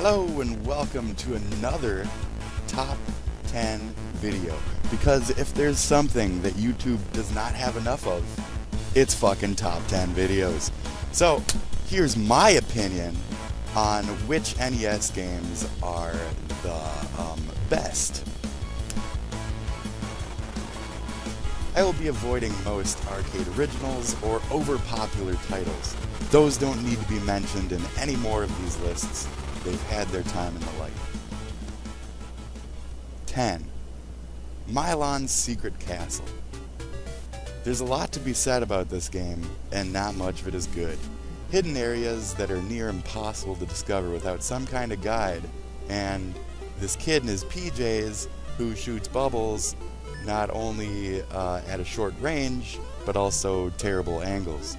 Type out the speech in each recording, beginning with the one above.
Hello and welcome to another Top 10 video. Because if there's something that YouTube does not have enough of, it's fucking Top 10 videos. So, here's my opinion on which NES games are the best. I will be avoiding most arcade originals or overpopular titles. Those don't need to be mentioned in any more of these lists. They've had their time in the light. 10. Milon's Secret Castle. There's a lot to be said about this game, and not much of it is good. Hidden areas that are near impossible to discover without some kind of guide, and this kid in his PJs who shoots bubbles not only at a short range, but also terrible angles.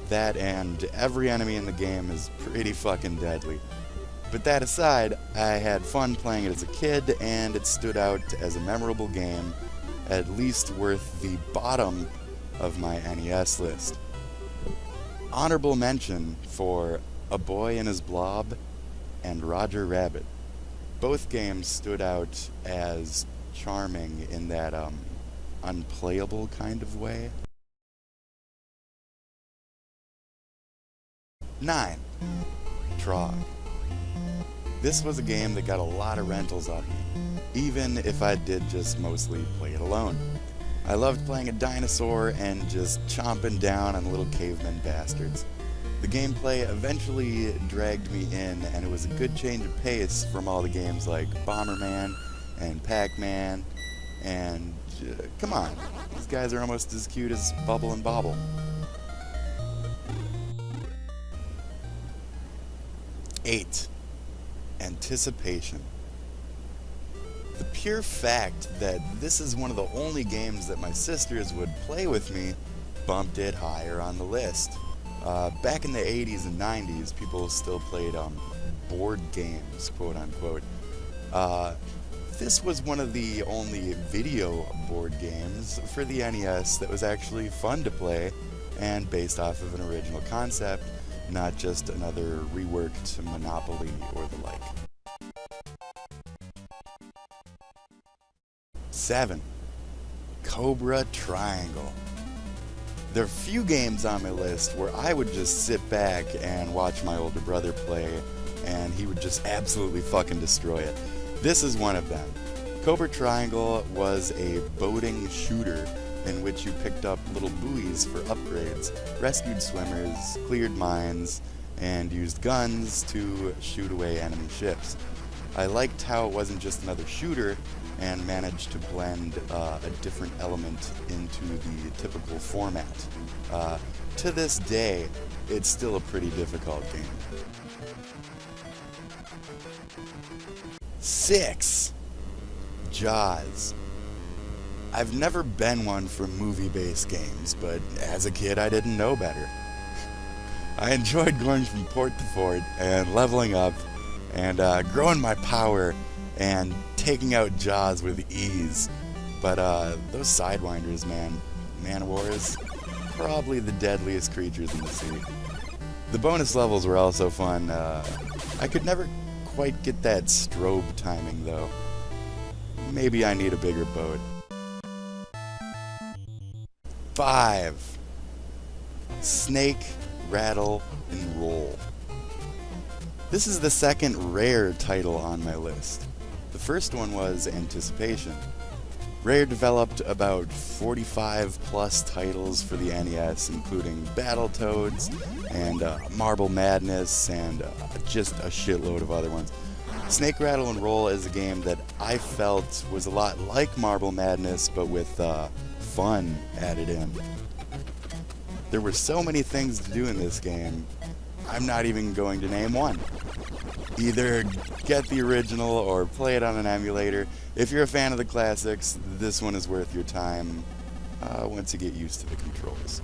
That and every enemy in the game is pretty fucking deadly. But that aside, I had fun playing it as a kid, and it stood out as a memorable game, at least worth the bottom of my NES list. Honorable mention for A Boy and His Blob and Roger Rabbit. Both games stood out as charming in that unplayable kind of way. 9. Trog. This was a game that got a lot of rentals out of me, even if I did just mostly play it alone. I loved playing a dinosaur and just chomping down on little caveman bastards. The gameplay eventually dragged me in, and it was a good change of pace from all the games like Bomberman and Pac-Man, and come on, these guys are almost as cute as Bubble and Bobble. 8. Anticipation. The pure fact that this is one of the only games that my sisters would play with me bumped it higher on the list. Back in the 80s and 90s, people still played board games, quote unquote. This was one of the only video board games for the NES that was actually fun to play and based off of an original concept, not just another reworked Monopoly or the like. 7. Cobra Triangle. There are few games on my list where I would just sit back and watch my older brother play, and he would just absolutely fucking destroy it. This is one of them. Cobra Triangle was a boating shooter in which you picked up little buoys for upgrades, rescued swimmers, cleared mines, and used guns to shoot away enemy ships. I liked how it wasn't just another shooter and managed to blend a different element into the typical format. To this day, it's still a pretty difficult game. 6. Jaws. I've never been one for movie-based games, but as a kid I didn't know better. I enjoyed going from port to fort and leveling up and growing my power and taking out Jaws with ease. But those Sidewinders, man-o-wars, probably the deadliest creatures in the sea. The bonus levels were also fun. I could never quite get that strobe timing though. Maybe I need a bigger boat. 5. Snake, Rattle, and Roll. This is the second rare title on my list. The first one was Anticipation. Rare developed about 45 plus titles for the NES, including Battletoads and Marble Madness and just a shitload of other ones. Snake, Rattle, and Roll is a game that I felt was a lot like Marble Madness, but with fun added in. There were so many things to do in this game, I'm not even going to name one. Either get the original or play it on an emulator. If you're a fan of the classics, this one is worth your time once you get used to the controls.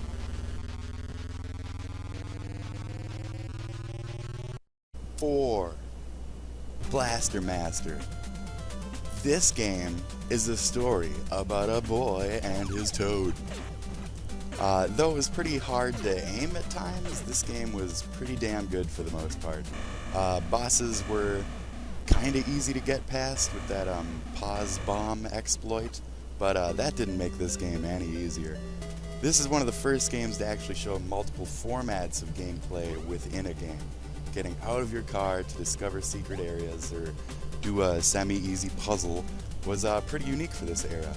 4. Blaster Master. This game is a story about a boy and his toad. Though it was pretty hard to aim at times, this game was pretty damn good for the most part. Bosses were kind of easy to get past with that pause bomb exploit, but that didn't make this game any easier. This is one of the first games to actually show multiple formats of gameplay within a game. Getting out of your car to discover secret areas or do a semi-easy puzzle was pretty unique for this era.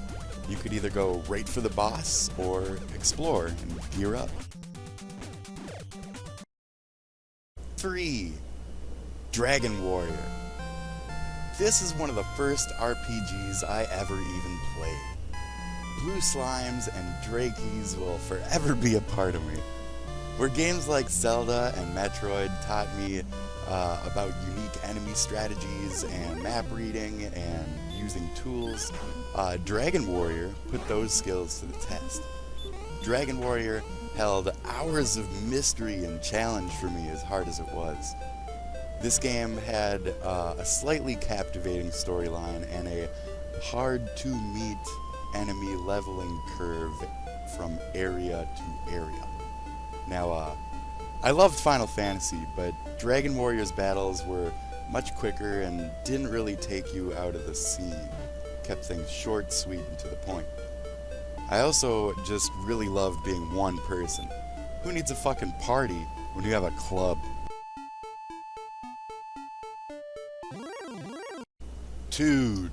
You could either go right for the boss or explore and gear up. 3. Dragon Warrior. This is one of the first RPGs I ever even played. Blue slimes and Drakies will forever be a part of me. Where games like Zelda and Metroid taught me about unique enemy strategies and map reading and using tools, Dragon Warrior put those skills to the test. Dragon Warrior held hours of mystery and challenge for me, as hard as it was. This game had a slightly captivating storyline and a hard-to-meet enemy leveling curve from area to area. Now, I loved Final Fantasy, but Dragon Warrior's battles were much quicker and didn't really take you out of the scene. Kept things short, sweet, and to the point. I also just really loved being one person. Who needs a fucking party when you have a club? 2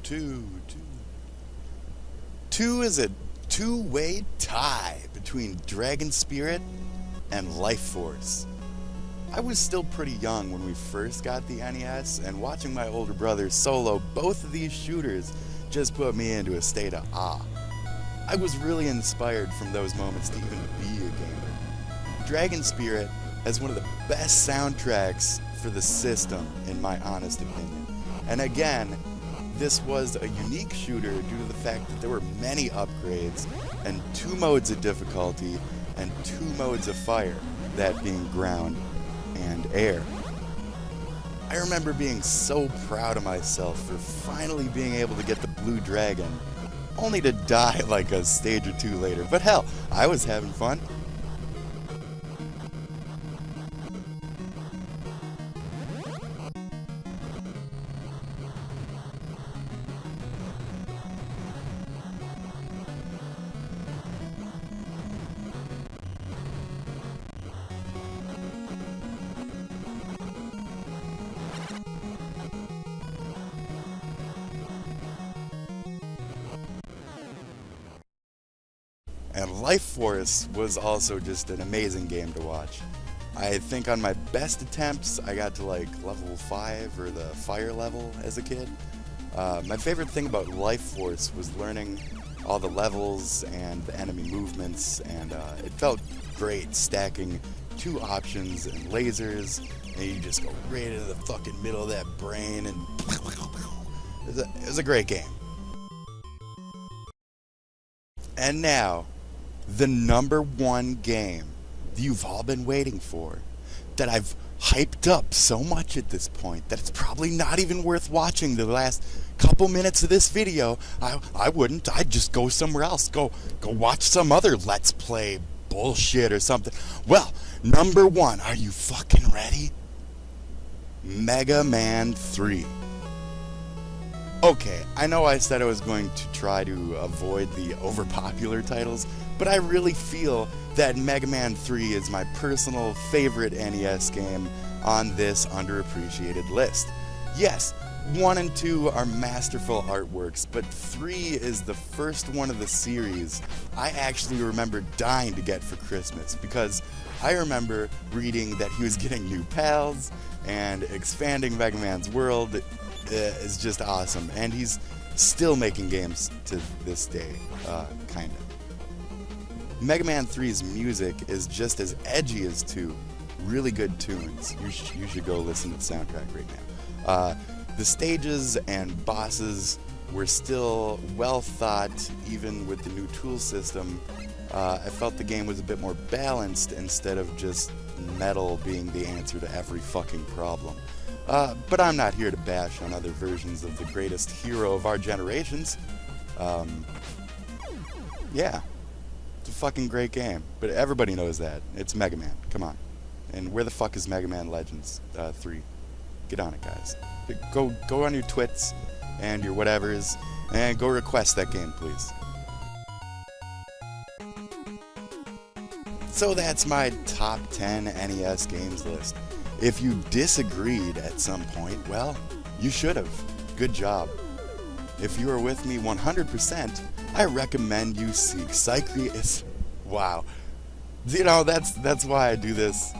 is a two-way tie between Dragon Spirit and Life Force. I was still pretty young when we first got the NES, and watching my older brother solo both of these shooters just put me into a state of awe. I was really inspired from those moments to even be a gamer. Dragon Spirit has one of the best soundtracks for the system, in my honest opinion. And again, this was a unique shooter due to the fact that there were many upgrades and 2 modes of difficulty and 2 modes of fire, that being ground and air. I remember being so proud of myself for finally being able to get the blue dragon, only to die like a stage or 2 later, but hell, I was having fun. And Life Force was also just an amazing game to watch. I think on my best attempts, I got to like level 5 or the fire level as a kid. My favorite thing about Life Force was learning all the levels and the enemy movements, and it felt great stacking 2 options and lasers, and you just go right into the fucking middle of that brain, and it was a great game. And now, the #1 game you've all been waiting for, that I've hyped up so much at this point that it's probably not even worth watching the last couple minutes of this video. I wouldn't. I'd just go somewhere else. Go watch some other Let's Play bullshit or something. Well, #1, are you fucking ready? Mega Man 3. Okay, I know I said I was going to try to avoid the overpopular titles, but I really feel that Mega Man 3 is my personal favorite NES game on this underappreciated list. Yes, 1 and 2 are masterful artworks, but 3 is the first one of the series I actually remember dying to get for Christmas, because I remember reading that he was getting new pals, and expanding Mega Man's world is just awesome, and he's still making games to this day, kinda. Mega Man 3's music is just as edgy as 2. Really good tunes. You should go listen to the soundtrack right now. The stages and bosses were still well thought, even with the new tool system. I felt the game was a bit more balanced instead of just metal being the answer to every fucking problem. But I'm not here to bash on other versions of the greatest hero of our generations. Yeah. fucking great game, but everybody knows that. It's Mega Man. Come on. And where the fuck is Mega Man Legends 3? Get on it, guys. Go on your twits and your whatevers and go request that game, please. So that's my top 10 NES games list. If you disagreed at some point, well, you should have. Good job. If you are with me 100%, I recommend you seek wow. You know, that's why I do this,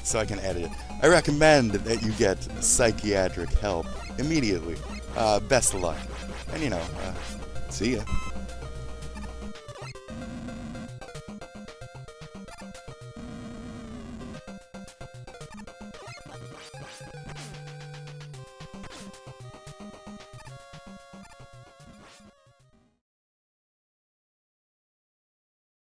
so I can edit it. I recommend that you get psychiatric help immediately. Best of luck. And you know, see ya.